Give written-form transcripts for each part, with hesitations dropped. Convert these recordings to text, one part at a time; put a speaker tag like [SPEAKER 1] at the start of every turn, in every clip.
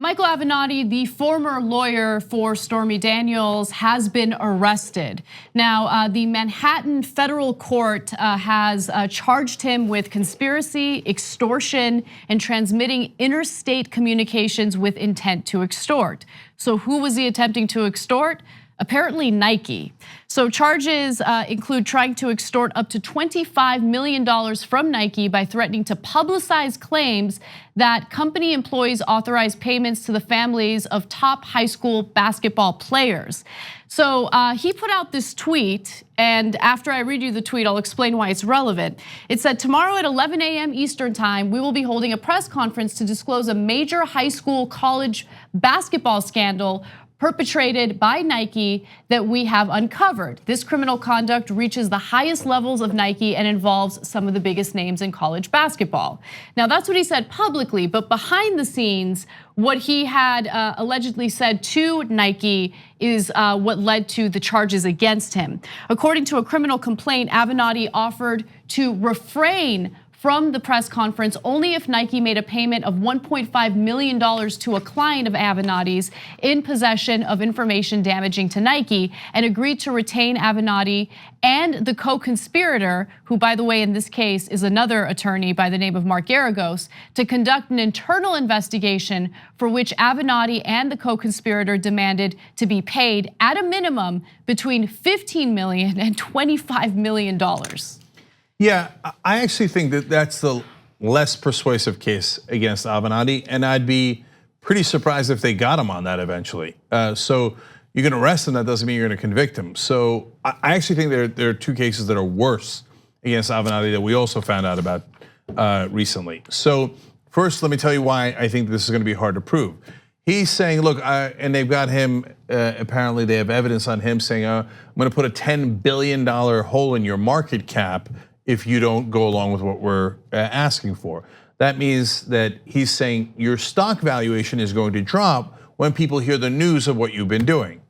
[SPEAKER 1] Michael Avenatti, the former lawyer for Stormy Daniels, has been arrested. Now, the Manhattan federal court has charged him with conspiracy, extortion, and transmitting interstate communications with intent to extort. So who was he attempting to extort? Apparently Nike. So charges include trying to extort up to $25 million from Nike by threatening to publicize claims that company employees authorized payments to the families of top high school basketball players. So he put out this tweet, and after I read you the tweet, I'll explain why it's relevant. It said, tomorrow at 11 a.m. Eastern time, we will be holding a press conference to disclose a major high school college basketball scandal perpetrated by Nike that we have uncovered. This criminal conduct reaches the highest levels of Nike and involves some of the biggest names in college basketball. Now that's what he said publicly, but behind the scenes, what he had allegedly said to Nike is what led to the charges against him. According to a criminal complaint, Avenatti offered to refrain from the press conference only if Nike made a payment of $1.5 million to a client of Avenatti's in possession of information damaging to Nike, and agreed to retain Avenatti and the co-conspirator, who by the way in this case is another attorney by the name of Mark Garagos, to conduct an internal investigation for which Avenatti and the co-conspirator demanded to be paid at a minimum between $15 million and $25 million.
[SPEAKER 2] Yeah, I actually think that that's the less persuasive case against Avenatti, and I'd be pretty surprised if they got him on that eventually. So you can arrest him, that doesn't mean you're gonna convict him. So I actually think there are two cases that are worse against Avenatti that we also found out about recently. So first, let me tell you why I think this is gonna be hard to prove. He's saying, look, and they've got him, apparently they have evidence on him saying, I'm gonna put a $10 billion hole in your market cap if you don't go along with what we're asking for. That means that he's saying your stock valuation is going to drop when people hear the news of what you've been doing.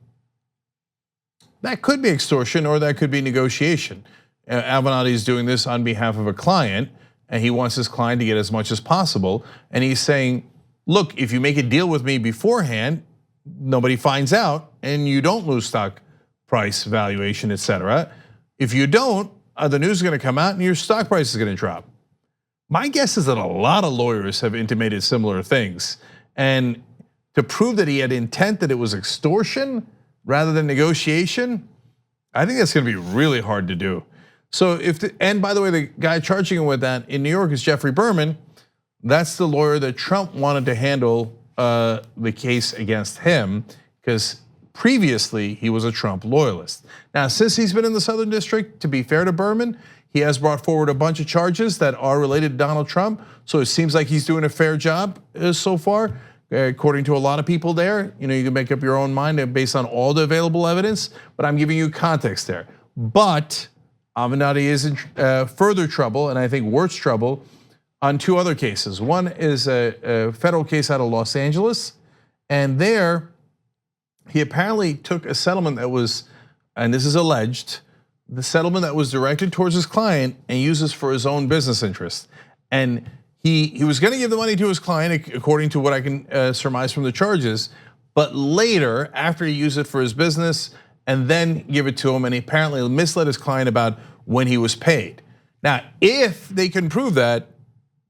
[SPEAKER 2] That could be extortion or that could be negotiation. Avenatti is doing this on behalf of a client and he wants his client to get as much as possible. And he's saying, look, if you make a deal with me beforehand, nobody finds out and you don't lose stock price, valuation, etc. If you don't, the news is gonna come out and your stock price is gonna drop. My guess is that a lot of lawyers have intimated similar things. And to prove that he had intent that it was extortion rather than negotiation, I think that's gonna be really hard to do. So and by the way, the guy charging him with that in New York is Jeffrey Berman. That's the lawyer that Trump wanted to handle the case against him, because previously, he was a Trump loyalist. Now, since he's been in the Southern District, to be fair to Berman, he has brought forward a bunch of charges that are related to Donald Trump. So it seems like he's doing a fair job so far, according to a lot of people there. You can make up your own mind based on all the available evidence, but I'm giving you context there. But Avenatti is in further trouble, and I think worse trouble, on two other cases. One is a federal case out of Los Angeles, and there, he apparently took a settlement that was, and this is alleged, the settlement that was directed towards his client and uses for his own business interest. And he was gonna give the money to his client, according to what I can surmise from the charges, but later, after he used it for his business, and then give it to him, and he apparently misled his client about when he was paid. Now, if they can prove that,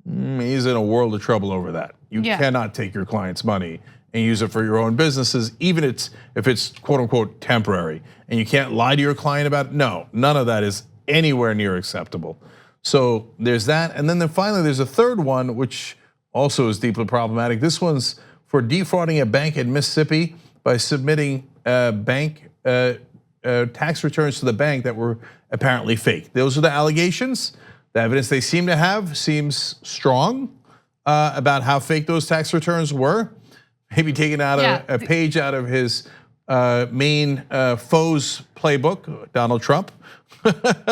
[SPEAKER 2] he's in a world of trouble over that. You cannot take your client's money and use it for your own businesses, even if it's quote unquote temporary. And you can't lie to your client about it. No, none of that is anywhere near acceptable. So there's that. And then finally, there's a third one, which also is deeply problematic. This one's for defrauding a bank in Mississippi by submitting bank tax returns to the bank that were apparently fake. Those are the allegations. The evidence they seem to have seems strong about how fake those tax returns were. Maybe taking out a page out of his main foe's playbook, Donald Trump.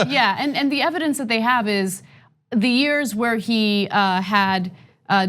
[SPEAKER 1] Yeah, and the evidence that they have is the years where he had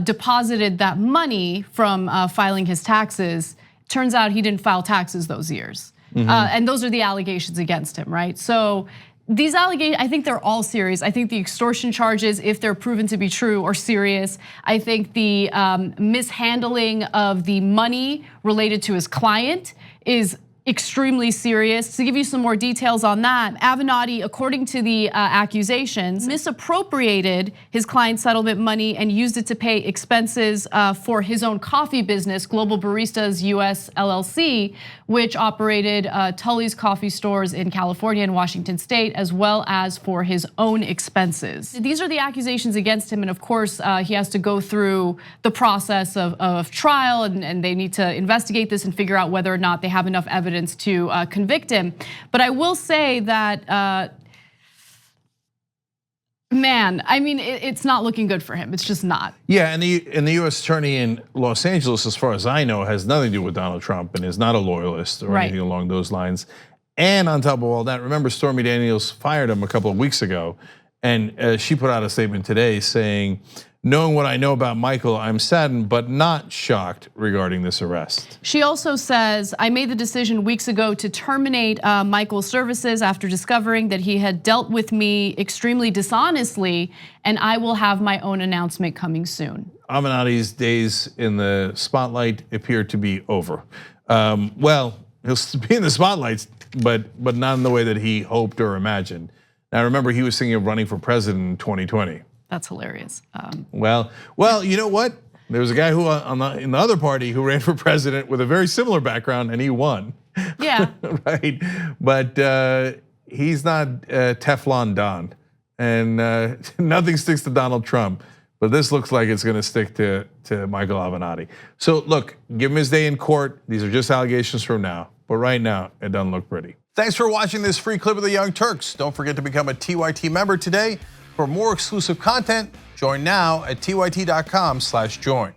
[SPEAKER 1] deposited that money from filing his taxes. Turns out he didn't file taxes those years, and those are the allegations against him, right? So These allegations, I think they're all serious. I think the extortion charges, if they're proven to be true, are serious. I think the mishandling of the money related to his client is extremely serious. To give you some more details on that, Avenatti, according to the accusations, misappropriated his client's settlement money and used it to pay expenses for his own coffee business, Global Baristas US LLC, which operated Tully's coffee stores in California and Washington State, as well as for his own expenses. These are the accusations against him, and of course, he has to go through the process of trial, and they need to investigate this and figure out whether or not they have enough evidence to convict him. But I will say that, man, I mean, it's not looking good for him. It's just not.
[SPEAKER 2] Yeah, and the U.S. attorney in Los Angeles, as far as I know, has nothing to do with Donald Trump and is not a loyalist or anything along those lines. And on top of all that, remember Stormy Daniels fired him a couple of weeks ago, and she put out a statement today saying, knowing what I know about Michael, I'm saddened but not shocked regarding this arrest.
[SPEAKER 1] She also says, I made the decision weeks ago to terminate Michael's services after discovering that he had dealt with me extremely dishonestly, and I will have my own announcement coming soon.
[SPEAKER 2] Avenatti's days in the spotlight appear to be over. Well, he'll be in the spotlights, but not in the way that he hoped or imagined. Now remember, he was thinking of running for president in 2020.
[SPEAKER 1] That's hilarious.
[SPEAKER 2] Well, you know what? There was a guy who in the other party who ran for president with a very similar background, and he won.
[SPEAKER 1] Yeah.
[SPEAKER 2] Right, but he's not Teflon Don, and nothing sticks to Donald Trump. But this looks like it's going to stick to Michael Avenatti. So look, give him his day in court. These are just allegations from now, but right now it doesn't look pretty. Thanks for watching this free clip of the Young Turks. Don't forget to become a TYT member today. For more exclusive content, join now at tyt.com/join.